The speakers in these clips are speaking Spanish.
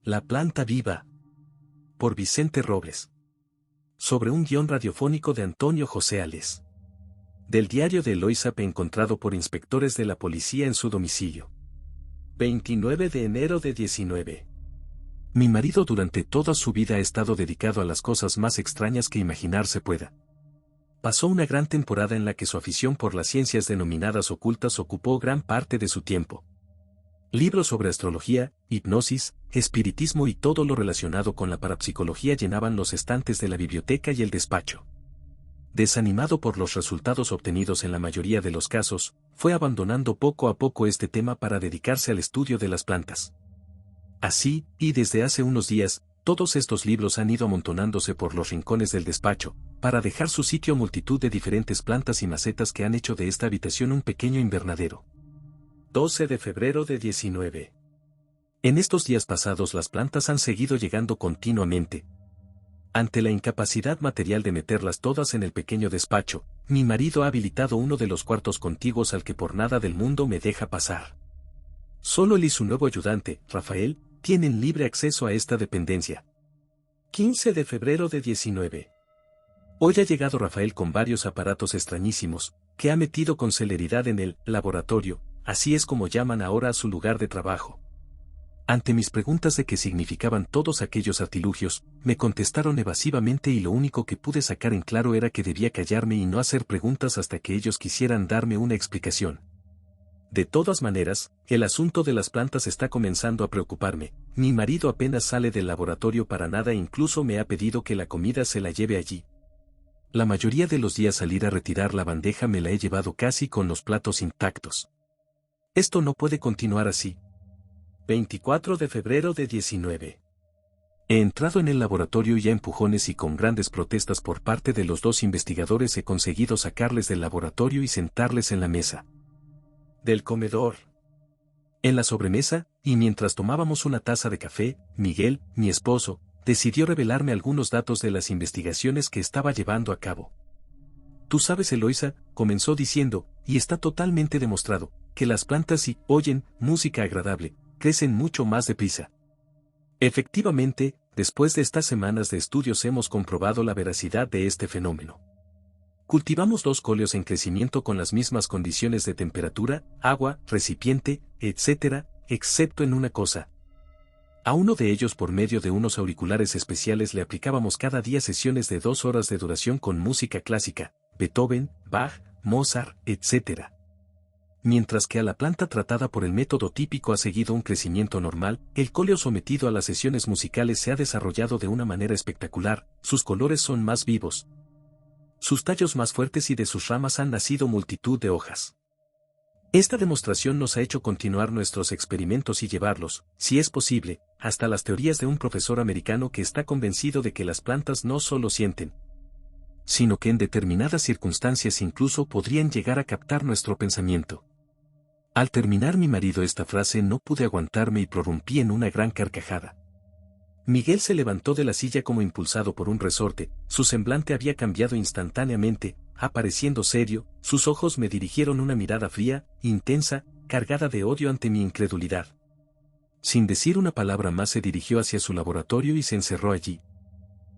La planta viva. Por Vicente Robles. Sobre un guión radiofónico de Antonio José Ales. Del diario de Eloísa P. encontrado por inspectores de la policía en su domicilio. 29 de enero de 19. Mi marido durante toda su vida ha estado dedicado a las cosas más extrañas que imaginarse pueda. Pasó una gran temporada en la que su afición por las ciencias denominadas ocultas ocupó gran parte de su tiempo. Libros sobre astrología, hipnosis, espiritismo y todo lo relacionado con la parapsicología llenaban los estantes de la biblioteca y el despacho. Desanimado por los resultados obtenidos en la mayoría de los casos, fue abandonando poco a poco este tema para dedicarse al estudio de las plantas. Así, y desde hace unos días, todos estos libros han ido amontonándose por los rincones del despacho, para dejar su sitio multitud de diferentes plantas y macetas que han hecho de esta habitación un pequeño invernadero. 12 de febrero de 19. En estos días pasados las plantas han seguido llegando continuamente. Ante la incapacidad material de meterlas todas en el pequeño despacho, mi marido ha habilitado uno de los cuartos contiguos al que por nada del mundo me deja pasar. Solo él y su nuevo ayudante, Rafael, tienen libre acceso a esta dependencia. 15 de febrero de 19. Hoy ha llegado Rafael con varios aparatos extrañísimos, que ha metido con celeridad en el laboratorio, así es como llaman ahora a su lugar de trabajo. Ante mis preguntas de qué significaban todos aquellos artilugios, me contestaron evasivamente y lo único que pude sacar en claro era que debía callarme y no hacer preguntas hasta que ellos quisieran darme una explicación. De todas maneras, el asunto de las plantas está comenzando a preocuparme. Mi marido apenas sale del laboratorio para nada e incluso me ha pedido que la comida se la lleve allí. La mayoría de los días salir a retirar la bandeja me la he llevado casi con los platos intactos. Esto no puede continuar así. 24 de febrero de 19. He entrado en el laboratorio y a empujones y con grandes protestas por parte de los dos investigadores he conseguido sacarles del laboratorio y sentarles en la mesa del comedor. En la sobremesa, y mientras tomábamos una taza de café, Miguel, mi esposo, decidió revelarme algunos datos de las investigaciones que estaba llevando a cabo. Tú sabes, Eloísa, comenzó diciendo, y está totalmente demostrado, que las plantas si oyen música agradable, crecen mucho más deprisa. Efectivamente, después de estas semanas de estudios hemos comprobado la veracidad de este fenómeno. Cultivamos 2 colios en crecimiento con las mismas condiciones de temperatura, agua, recipiente, etc., excepto en una cosa. A uno de ellos por medio de unos auriculares especiales le aplicábamos cada día sesiones de 2 horas de duración con música clásica, Beethoven, Bach, Mozart, etc. Mientras que a la planta tratada por el método típico ha seguido un crecimiento normal, el colio sometido a las sesiones musicales se ha desarrollado de una manera espectacular, sus colores son más vivos, sus tallos más fuertes y de sus ramas han nacido multitud de hojas. Esta demostración nos ha hecho continuar nuestros experimentos y llevarlos, si es posible, hasta las teorías de un profesor americano que está convencido de que las plantas no solo sienten, sino que en determinadas circunstancias incluso podrían llegar a captar nuestro pensamiento. Al terminar mi marido esta frase no pude aguantarme y prorrumpí en una gran carcajada. Miguel se levantó de la silla como impulsado por un resorte, su semblante había cambiado instantáneamente, apareciendo serio, sus ojos me dirigieron una mirada fría, intensa, cargada de odio ante mi incredulidad. Sin decir una palabra más se dirigió hacia su laboratorio y se encerró allí.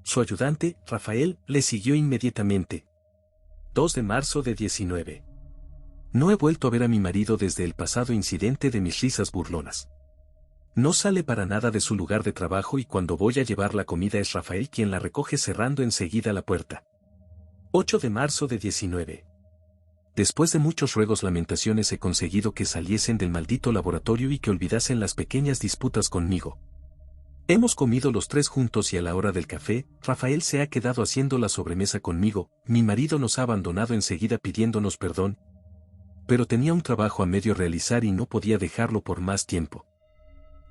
Su ayudante, Rafael, le siguió inmediatamente. 2 de marzo de 19. No he vuelto a ver a mi marido desde el pasado incidente de mis risas burlonas. No sale para nada de su lugar de trabajo y cuando voy a llevar la comida es Rafael quien la recoge cerrando enseguida la puerta. 8 de marzo de 19. Después de muchos ruegos lamentaciones he conseguido que saliesen del maldito laboratorio y que olvidasen las pequeñas disputas conmigo. Hemos comido los 3 juntos y a la hora del café, Rafael se ha quedado haciendo la sobremesa conmigo, mi marido nos ha abandonado enseguida pidiéndonos perdón, pero tenía un trabajo a medio realizar y no podía dejarlo por más tiempo.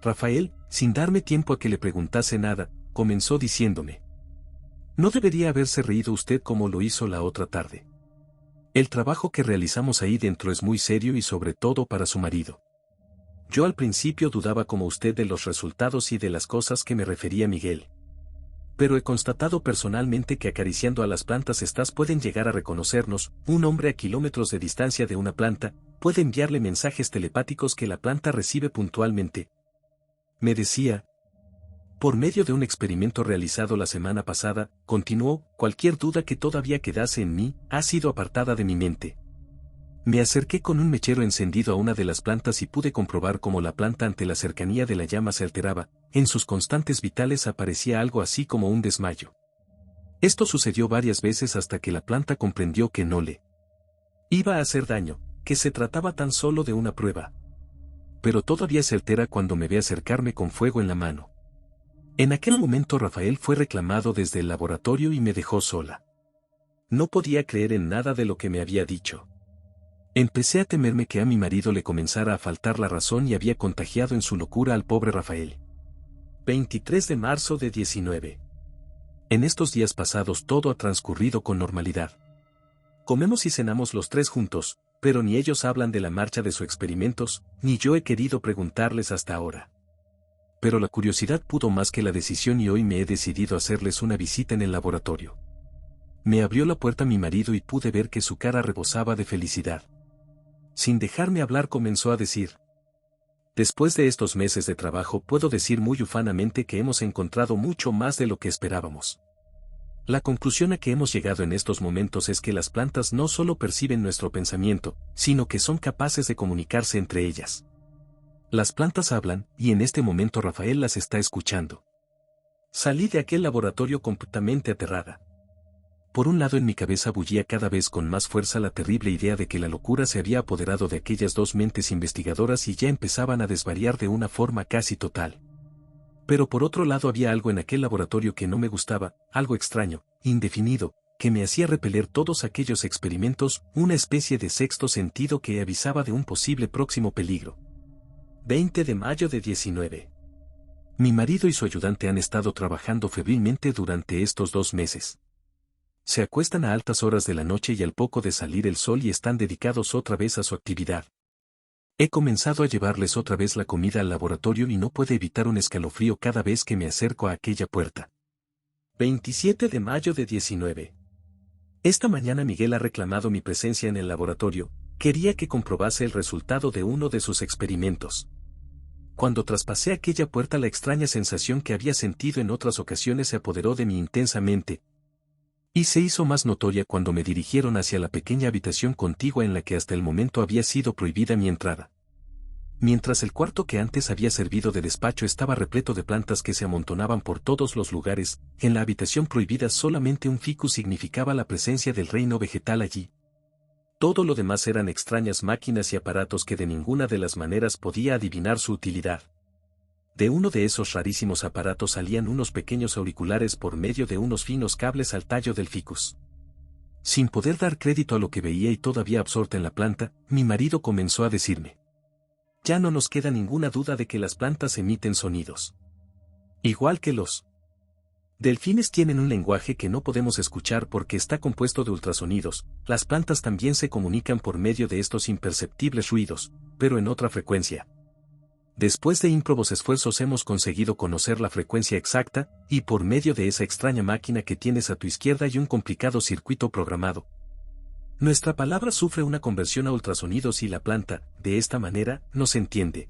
Rafael, sin darme tiempo a que le preguntase nada, comenzó diciéndome: no debería haberse reído usted como lo hizo la otra tarde. El trabajo que realizamos ahí dentro es muy serio y sobre todo para su marido. Yo al principio dudaba como usted de los resultados y de las cosas que me refería Miguel. Pero he constatado personalmente que acariciando a las plantas estas pueden llegar a reconocernos, un hombre a kilómetros de distancia de una planta, puede enviarle mensajes telepáticos que la planta recibe puntualmente. Me decía: Por medio de un experimento realizado la semana pasada, continuó, cualquier duda que todavía quedase en mí, ha sido apartada de mi mente. Me acerqué con un mechero encendido a una de las plantas y pude comprobar cómo la planta ante la cercanía de la llama se alteraba, en sus constantes vitales aparecía algo así como un desmayo. Esto sucedió varias veces hasta que la planta comprendió que no le iba a hacer daño, que se trataba tan solo de una prueba. Pero todavía se altera cuando me ve acercarme con fuego en la mano. En aquel momento Rafael fue reclamado desde el laboratorio y me dejó sola. No podía creer en nada de lo que me había dicho. Empecé a temerme que a mi marido le comenzara a faltar la razón y había contagiado en su locura al pobre Rafael. 23 de marzo de 19. En estos días pasados todo ha transcurrido con normalidad. Comemos y cenamos los tres juntos, pero ni ellos hablan de la marcha de sus experimentos, ni yo he querido preguntarles hasta ahora. Pero la curiosidad pudo más que la decisión y hoy me he decidido hacerles una visita en el laboratorio. Me abrió la puerta mi marido y pude ver que su cara rebosaba de felicidad. Sin dejarme hablar comenzó a decir: después de estos meses de trabajo puedo decir muy ufanamente que hemos encontrado mucho más de lo que esperábamos. La conclusión a que hemos llegado en estos momentos es que las plantas no solo perciben nuestro pensamiento, sino que son capaces de comunicarse entre ellas. Las plantas hablan, y en este momento Rafael las está escuchando. Salí de aquel laboratorio completamente aterrada. Por un lado en mi cabeza bullía cada vez con más fuerza la terrible idea de que la locura se había apoderado de aquellas dos mentes investigadoras y ya empezaban a desvariar de una forma casi total. Pero por otro lado había algo en aquel laboratorio que no me gustaba, algo extraño, indefinido, que me hacía repeler todos aquellos experimentos, una especie de sexto sentido que avisaba de un posible próximo peligro. 20 de mayo de 19. Mi marido y su ayudante han estado trabajando febrilmente durante estos 2 meses. Se acuestan a altas horas de la noche y al poco de salir el sol y están dedicados otra vez a su actividad. He comenzado a llevarles otra vez la comida al laboratorio y no puedo evitar un escalofrío cada vez que me acerco a aquella puerta. 27 de mayo de 19. Esta mañana Miguel ha reclamado mi presencia en el laboratorio, quería que comprobase el resultado de uno de sus experimentos. Cuando traspasé aquella puerta la extraña sensación que había sentido en otras ocasiones se apoderó de mí intensamente, y se hizo más notoria cuando me dirigieron hacia la pequeña habitación contigua en la que hasta el momento había sido prohibida mi entrada. Mientras el cuarto que antes había servido de despacho estaba repleto de plantas que se amontonaban por todos los lugares, en la habitación prohibida solamente un ficus significaba la presencia del reino vegetal allí. Todo lo demás eran extrañas máquinas y aparatos que de ninguna de las maneras podía adivinar su utilidad. De uno de esos rarísimos aparatos salían unos pequeños auriculares por medio de unos finos cables al tallo del ficus. Sin poder dar crédito a lo que veía y todavía absorta en la planta, mi marido comenzó a decirme: ya no nos queda ninguna duda de que las plantas emiten sonidos. Igual que los delfines tienen un lenguaje que no podemos escuchar porque está compuesto de ultrasonidos, las plantas también se comunican por medio de estos imperceptibles ruidos, pero en otra frecuencia. Después de ímprobos esfuerzos hemos conseguido conocer la frecuencia exacta, y por medio de esa extraña máquina que tienes a tu izquierda y un complicado circuito programado. Nuestra palabra sufre una conversión a ultrasonidos y la planta, de esta manera, nos entiende.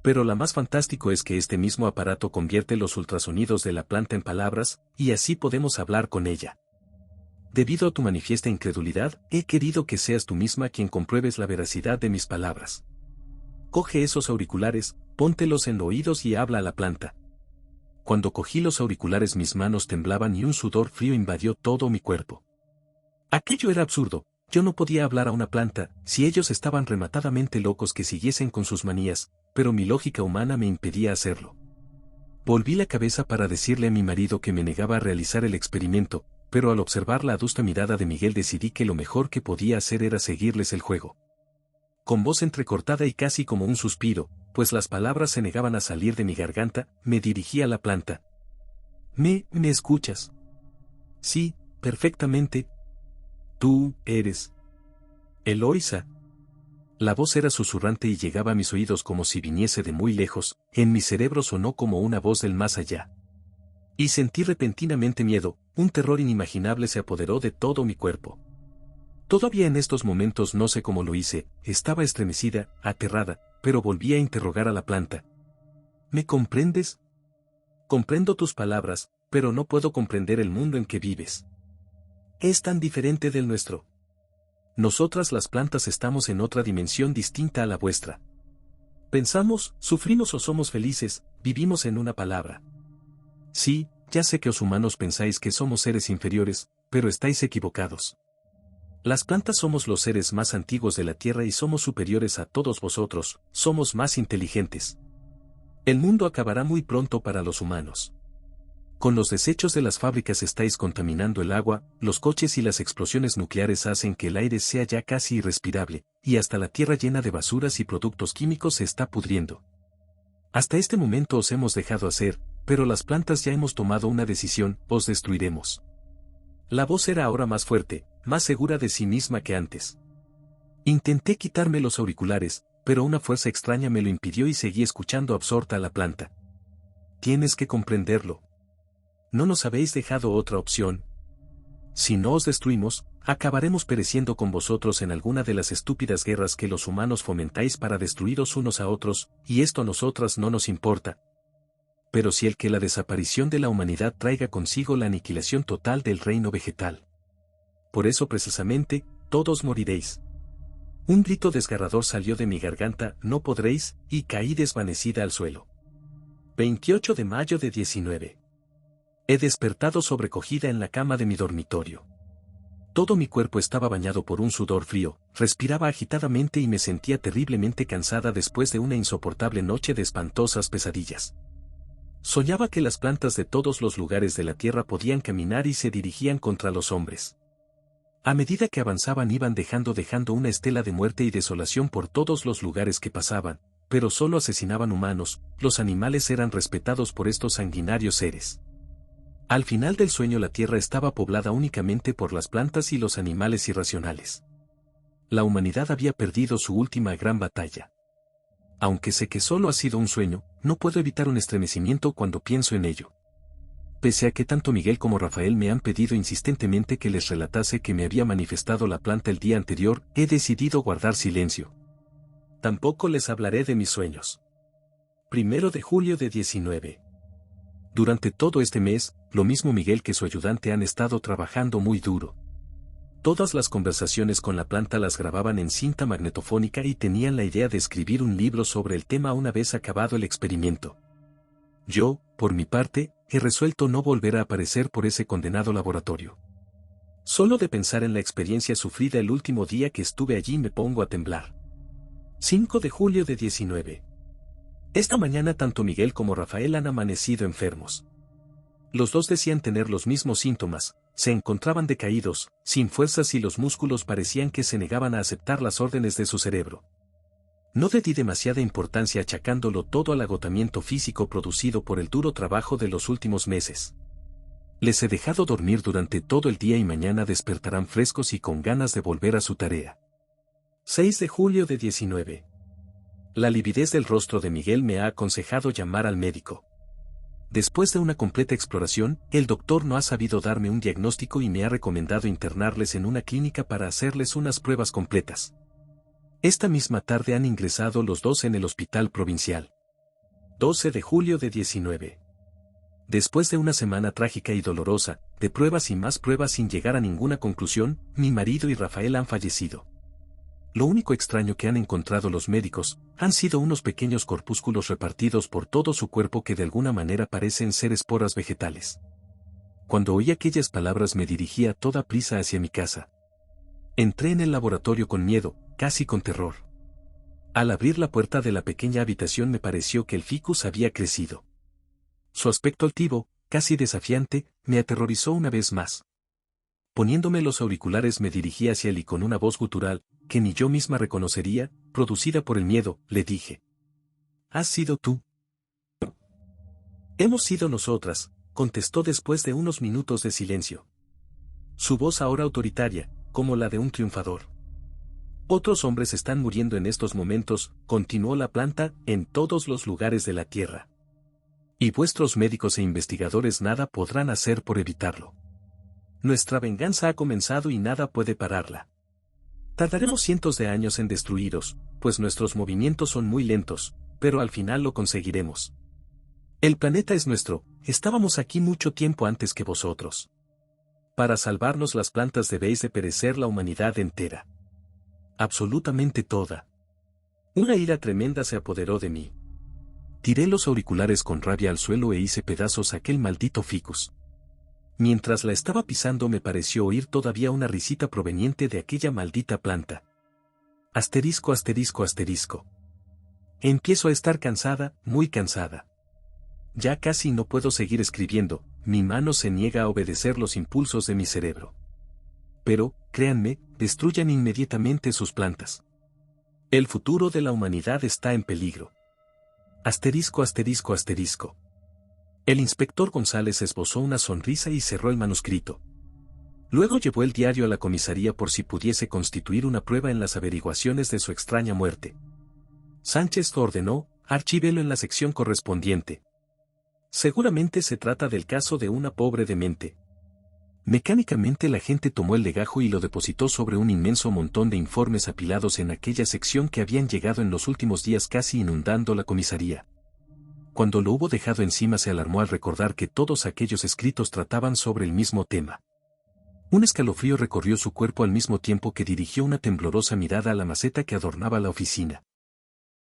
Pero lo más fantástico es que este mismo aparato convierte los ultrasonidos de la planta en palabras, y así podemos hablar con ella. Debido a tu manifiesta incredulidad, he querido que seas tú misma quien compruebes la veracidad de mis palabras. Coge esos auriculares, póntelos en los oídos y habla a la planta. Cuando cogí los auriculares mis manos temblaban y un sudor frío invadió todo mi cuerpo. Aquello era absurdo, yo no podía hablar a una planta, si ellos estaban rematadamente locos que siguiesen con sus manías, pero mi lógica humana me impedía hacerlo. Volví la cabeza para decirle a mi marido que me negaba a realizar el experimento, pero al observar la adusta mirada de Miguel decidí que lo mejor que podía hacer era seguirles el juego. Con voz entrecortada y casi como un suspiro, pues las palabras se negaban a salir de mi garganta, me dirigí a la planta. ¿Me escuchas? Sí, perfectamente. Tú eres Eloisa. La voz era susurrante y llegaba a mis oídos como si viniese de muy lejos, en mi cerebro sonó como una voz del más allá. Y sentí repentinamente miedo, un terror inimaginable se apoderó de todo mi cuerpo. Todavía en estos momentos no sé cómo lo hice, estaba estremecida, aterrada, pero volví a interrogar a la planta. ¿Me comprendes? Comprendo tus palabras, pero no puedo comprender el mundo en que vives. Es tan diferente del nuestro. Nosotras las plantas estamos en otra dimensión distinta a la vuestra. Pensamos, sufrimos o somos felices, vivimos en una palabra. Sí, ya sé que os humanos pensáis que somos seres inferiores, pero estáis equivocados. Las plantas somos los seres más antiguos de la tierra y somos superiores a todos vosotros, somos más inteligentes. El mundo acabará muy pronto para los humanos. Con los desechos de las fábricas estáis contaminando el agua, los coches y las explosiones nucleares hacen que el aire sea ya casi irrespirable, y hasta la tierra llena de basuras y productos químicos se está pudriendo. Hasta este momento os hemos dejado hacer, pero las plantas ya hemos tomado una decisión, os destruiremos. La voz era ahora más fuerte, más segura de sí misma que antes. Intenté quitarme los auriculares, pero una fuerza extraña me lo impidió y seguí escuchando absorta a la planta. Tienes que comprenderlo. No nos habéis dejado otra opción. Si no os destruimos, acabaremos pereciendo con vosotros en alguna de las estúpidas guerras que los humanos fomentáis para destruiros unos a otros, y esto a nosotras no nos importa. Pero si el que la desaparición de la humanidad traiga consigo la aniquilación total del reino vegetal. Por eso precisamente, todos moriréis. Un grito desgarrador salió de mi garganta, no podréis, y caí desvanecida al suelo. 28 de mayo de 19. He despertado sobrecogida en la cama de mi dormitorio. Todo mi cuerpo estaba bañado por un sudor frío, respiraba agitadamente y me sentía terriblemente cansada después de una insoportable noche de espantosas pesadillas. Soñaba que las plantas de todos los lugares de la tierra podían caminar y se dirigían contra los hombres. A medida que avanzaban iban dejando una estela de muerte y desolación por todos los lugares que pasaban, pero solo asesinaban humanos, los animales eran respetados por estos sanguinarios seres. Al final del sueño la tierra estaba poblada únicamente por las plantas y los animales irracionales. La humanidad había perdido su última gran batalla. Aunque sé que solo ha sido un sueño, no puedo evitar un estremecimiento cuando pienso en ello. Pese a que tanto Miguel como Rafael me han pedido insistentemente que les relatase que me había manifestado la planta el día anterior, he decidido guardar silencio. Tampoco les hablaré de mis sueños. 1 de julio de 19. Durante todo este mes, lo mismo Miguel que su ayudante han estado trabajando muy duro. Todas las conversaciones con la planta las grababan en cinta magnetofónica y tenían la idea de escribir un libro sobre el tema una vez acabado el experimento. Yo, por mi parte, he resuelto no volver a aparecer por ese condenado laboratorio. Solo de pensar en la experiencia sufrida el último día que estuve allí me pongo a temblar. 5 de julio de 19. Esta mañana tanto Miguel como Rafael han amanecido enfermos. Los dos decían tener los mismos síntomas, se encontraban decaídos, sin fuerzas y los músculos parecían que se negaban a aceptar las órdenes de su cerebro. No le di demasiada importancia achacándolo todo al agotamiento físico producido por el duro trabajo de los últimos meses. Les he dejado dormir durante todo el día y mañana despertarán frescos y con ganas de volver a su tarea. 6 de julio de 19. La lividez del rostro de Miguel me ha aconsejado llamar al médico. Después de una completa exploración, el doctor no ha sabido darme un diagnóstico y me ha recomendado internarles en una clínica para hacerles unas pruebas completas. Esta misma tarde han ingresado los dos en el hospital provincial. 12 de julio de 19. Después de una semana trágica y dolorosa, de pruebas y más pruebas sin llegar a ninguna conclusión, mi marido y Rafael han fallecido. Lo único extraño que han encontrado los médicos, han sido unos pequeños corpúsculos repartidos por todo su cuerpo que de alguna manera parecen ser esporas vegetales. Cuando oí aquellas palabras me dirigí a toda prisa hacia mi casa. Entré en el laboratorio con miedo, casi con terror. Al abrir la puerta de la pequeña habitación me pareció que el ficus había crecido. Su aspecto altivo, casi desafiante, me aterrorizó una vez más. Poniéndome los auriculares me dirigí hacia él y con una voz gutural, que ni yo misma reconocería, producida por el miedo, le dije: ¿Has sido tú? Hemos sido nosotras, contestó después de unos minutos de silencio. Su voz ahora autoritaria, como la de un triunfador. Otros hombres están muriendo en estos momentos, continuó la planta, en todos los lugares de la tierra. Y vuestros médicos e investigadores nada podrán hacer por evitarlo. Nuestra venganza ha comenzado y nada puede pararla. Tardaremos cientos de años en destruiros, pues nuestros movimientos son muy lentos, pero al final lo conseguiremos. El planeta es nuestro, Estábamos aquí mucho tiempo antes que vosotros. Para salvarnos las plantas debéis de perecer la humanidad entera. Absolutamente toda. Una ira tremenda se apoderó de mí. Tiré los auriculares con rabia al suelo e hice pedazos aquel maldito ficus. Mientras la estaba pisando me pareció oír todavía una risita proveniente de aquella maldita planta. Asterisco, asterisco, asterisco. Empiezo a estar cansada, muy cansada. Ya casi no puedo seguir escribiendo, mi mano se niega a obedecer los impulsos de mi cerebro. Pero, créanme, destruyan inmediatamente sus plantas. El futuro de la humanidad está en peligro. Asterisco, asterisco, asterisco. El inspector González esbozó una sonrisa y cerró el manuscrito. Luego llevó el diario a la comisaría por si pudiese constituir una prueba en las averiguaciones de su extraña muerte. Sánchez ordenó, archívelo en la sección correspondiente. Seguramente se trata del caso de una pobre demente. Mecánicamente el agente tomó el legajo y lo depositó sobre un inmenso montón de informes apilados en aquella sección que habían llegado en los últimos días casi inundando la comisaría. Cuando lo hubo dejado encima se alarmó al recordar que todos aquellos escritos trataban sobre el mismo tema. Un escalofrío recorrió su cuerpo al mismo tiempo que dirigió una temblorosa mirada a la maceta que adornaba la oficina.